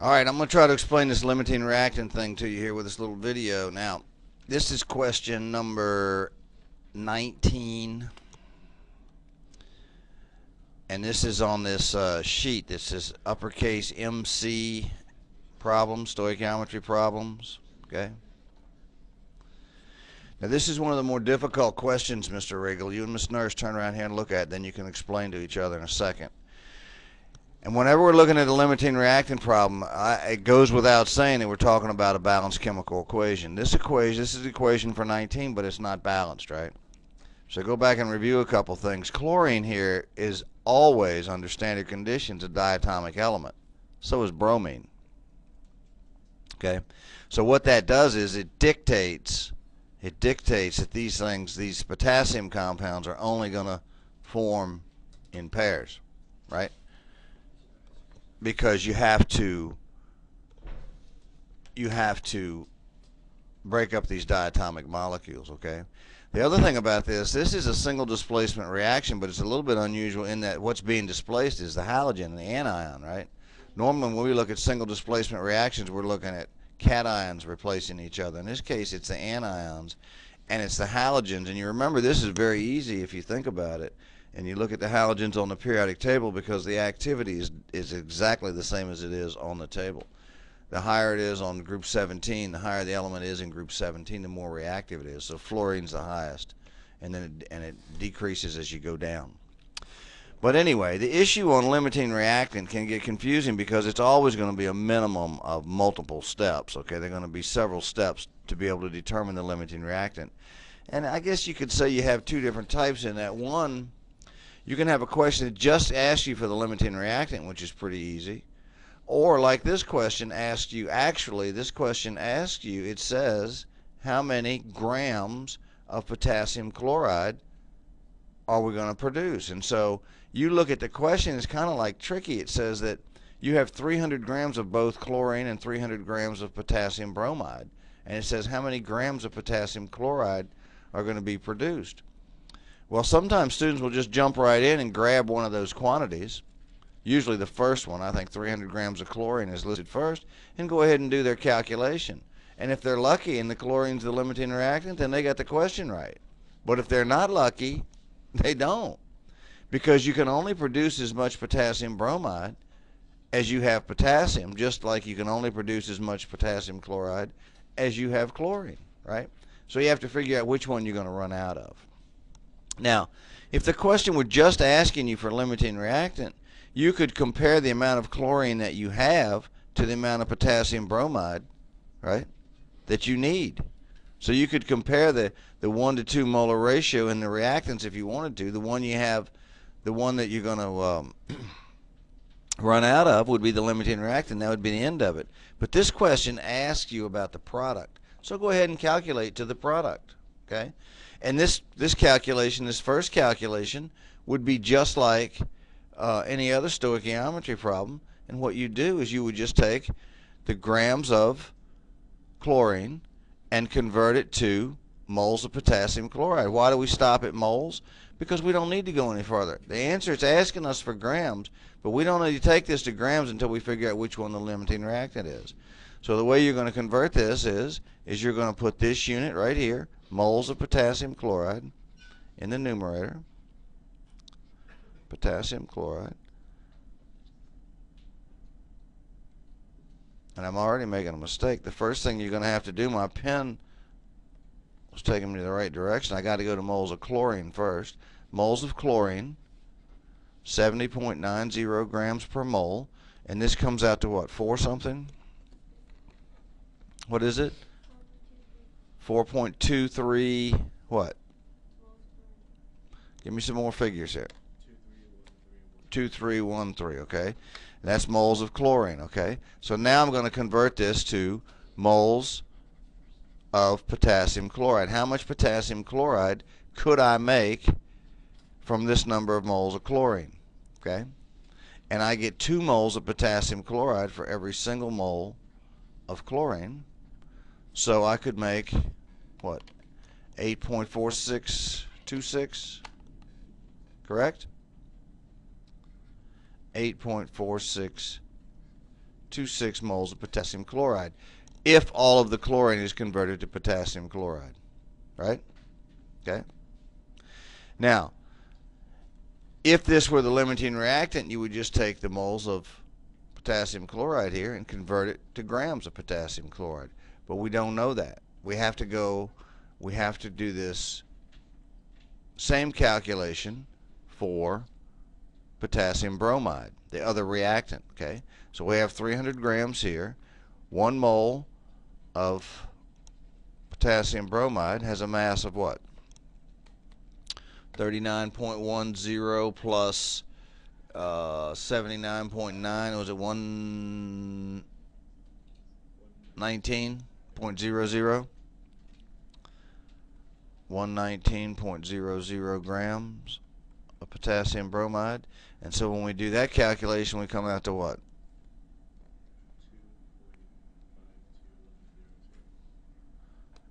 Alright, I'm going to try to explain this limiting reactant thing to you here with this little video. Now, this is question number 19. And this is on this sheet. This is uppercase MC problems, stoichiometry problems. Okay. Now, this is one of the more difficult questions, Mr. Riggle. You and Miss Nurse turn around here and look at it, then you can explain to each other in a second. And whenever we're looking at a limiting reactant problem, it goes without saying that we're talking about a balanced chemical equation. This is the equation for 19, but it's not balanced, right? So go back and review a couple things. Chlorine here is always, under standard conditions, a diatomic element. So is bromine. Okay? So what that does is it dictates that these potassium compounds are only going to form in pairs, right? Because you have to break up these diatomic molecules, okay? The other thing about this is a single displacement reaction, but it's a little bit unusual in that what's being displaced is the halogen, the anion, right? Normally when we look at single displacement reactions, we're looking at cations replacing each other. In this case, it's the anions and it's the halogens. And you remember this is very easy if you think about it. And you look at the halogens on the periodic table because the activity is exactly the same as it is on the table. The higher it is on group 17, the higher the element is in group 17, the more reactive it is. So fluorine's the highest, and then it decreases as you go down. But anyway, the issue on limiting reactant can get confusing because it's always going to be a minimum of multiple steps. Okay, they're going to be several steps to be able to determine the limiting reactant. And I guess you could say you have two different types in that. One, you can have a question that just asks you for the limiting reactant, which is pretty easy. Or like this question asks you, it says, how many grams of potassium chloride are we going to produce? And so you look at the question, it's kind of like tricky. It says that you have 300 grams of both chlorine and 300 grams of potassium bromide. And it says how many grams of potassium chloride are going to be produced. Well, sometimes students will just jump right in and grab one of those quantities. Usually the first one, I think 300 grams of chlorine is listed first, and go ahead and do their calculation. And if they're lucky and the chlorine's the limiting reactant, then they got the question right. But if they're not lucky, they don't. Because you can only produce as much potassium bromide as you have potassium, just like you can only produce as much potassium chloride as you have chlorine, right? So you have to figure out which one you're going to run out of. Now, if the question were just asking you for limiting reactant, you could compare the amount of chlorine that you have to the amount of potassium bromide, right, that you need. So you could compare the 1 to 2 molar ratio in the reactants if you wanted to. The one you have, the one that you're going to run out of would be the limiting reactant. That would be the end of it. But this question asks you about the product. So go ahead and calculate to the product, okay? And this calculation, this first calculation, would be just like any other stoichiometry problem. And what you do is you would just take the grams of chlorine and convert it to moles of potassium chloride. Why do we stop at moles? Because we don't need to go any further. The answer is asking us for grams, but we don't need to take this to grams until we figure out which one the limiting reactant is. So the way you're going to convert this is you're going to put this unit right here, moles of potassium chloride, in the numerator. Potassium chloride. And I'm already making a mistake. The first thing you're going to have to do, my pen was taking me the right direction. I got to go to moles of chlorine first. Moles of chlorine, 70.90 grams per mole. And this comes out to what, 4 something? What is it? 4.23 what? Give me some more figures here. 2313, okay? That's moles of chlorine, okay? So now I'm going to convert this to moles of potassium chloride. How much potassium chloride could I make from this number of moles of chlorine, okay? And I get 2 moles of potassium chloride for every single mole of chlorine. So I could make, what, 8.4626, correct? 8.4626 0.26 moles of potassium chloride if all of the chlorine is converted to potassium chloride, right? Okay. Now, if this were the limiting reactant, you would just take the moles of potassium chloride here and convert it to grams of potassium chloride. But we don't know that. We have to do this same calculation for potassium bromide, the other reactant, okay? So we have 300 grams here. 1 mole of potassium bromide has a mass of what? 39.10 plus 79.9, was it 119.00? 119.00 grams of potassium bromide. And so when we do that calculation, we come out to what?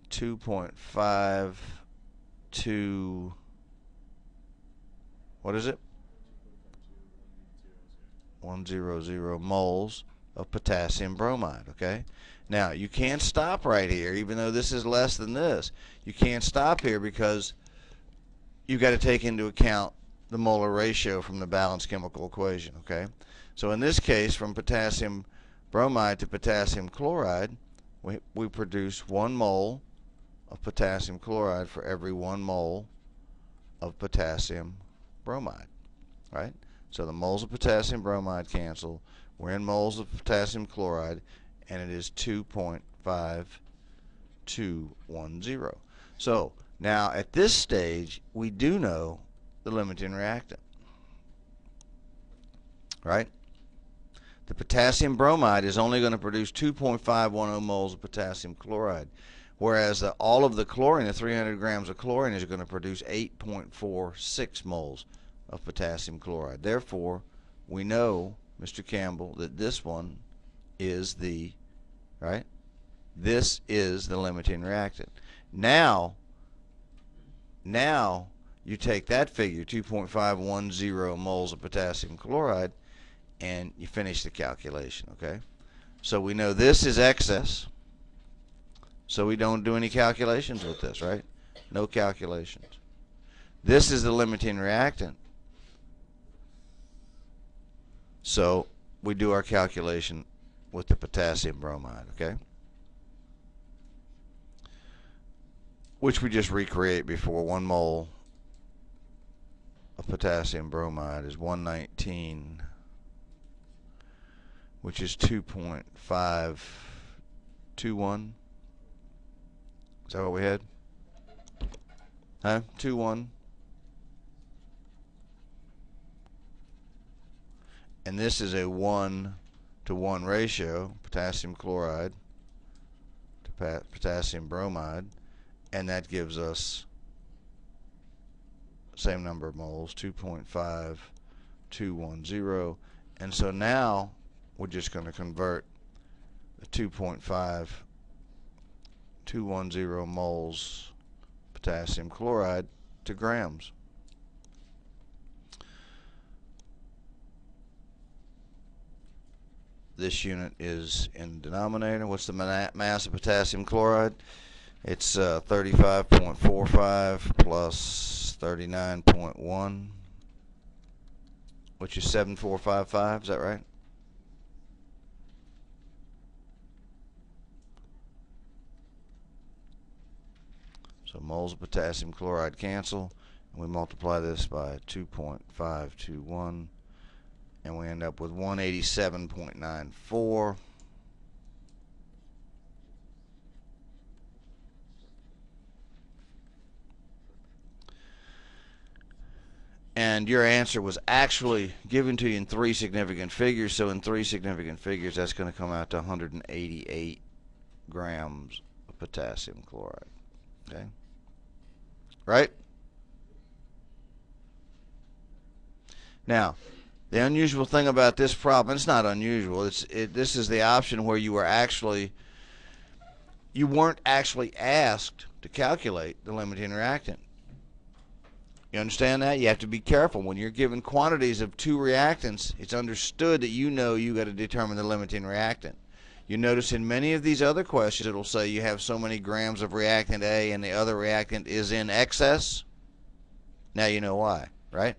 2.52, what is it? 100 moles of potassium bromide, okay? Now, you can't stop right here, even though this is less than this. You can't stop here because you've got to take into account the molar ratio from the balanced chemical equation, okay? So in this case, from potassium bromide to potassium chloride, we produce 1 mole of potassium chloride for every 1 mole of potassium bromide, right? So the moles of potassium bromide cancel. We're in moles of potassium chloride, and it is 2.5210. So now at this stage, we do know the limiting reactant, right? The potassium bromide is only going to produce 2.510 moles of potassium chloride, whereas all of the chlorine, the 300 grams of chlorine, is going to produce 8.46 moles of potassium chloride. Therefore, we know, Mr. Campbell, that this one is the, right? This is the limiting reactant. Now you take that figure, 2.510 moles of potassium chloride, and you finish the calculation, okay? So we know this is excess, so we don't do any calculations with this, right? No calculations. This is the limiting reactant, so we do our calculation with the potassium bromide, okay? Which we just recreate before. 1 mole of potassium bromide is 119, which is 2.521. Is that what we had? Huh? 21. And this is a 1-to-1 ratio, potassium chloride to potassium bromide, and that gives us the same number of moles, 2.5210. And so now we're just going to convert the 2.5210 moles potassium chloride to grams. This unit is in the denominator. What's the mass of potassium chloride? It's 35.45 plus 39.1, which is 7455. Is that right? So moles of potassium chloride cancel, and we multiply this by 2.521, and we end up with 187.94. And your answer was actually given to you in 3 significant figures. So in 3 significant figures, that's going to come out to 188 grams of potassium chloride. Okay? Right? Now, the unusual thing about this problem, it's not unusual. This is the option where you weren't actually asked to calculate the limiting reactant. You understand that? You have to be careful. When you're given quantities of two reactants, it's understood that you know you got to determine the limiting reactant. You notice in many of these other questions, it'll say you have so many grams of reactant A and the other reactant is in excess. Now you know why, right?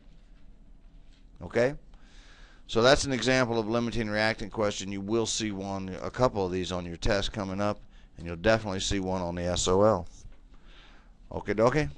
Okay? So that's an example of limiting reactant question. You will see one, a couple of these on your test coming up, and you'll definitely see one on the SOL. Okay, dokie?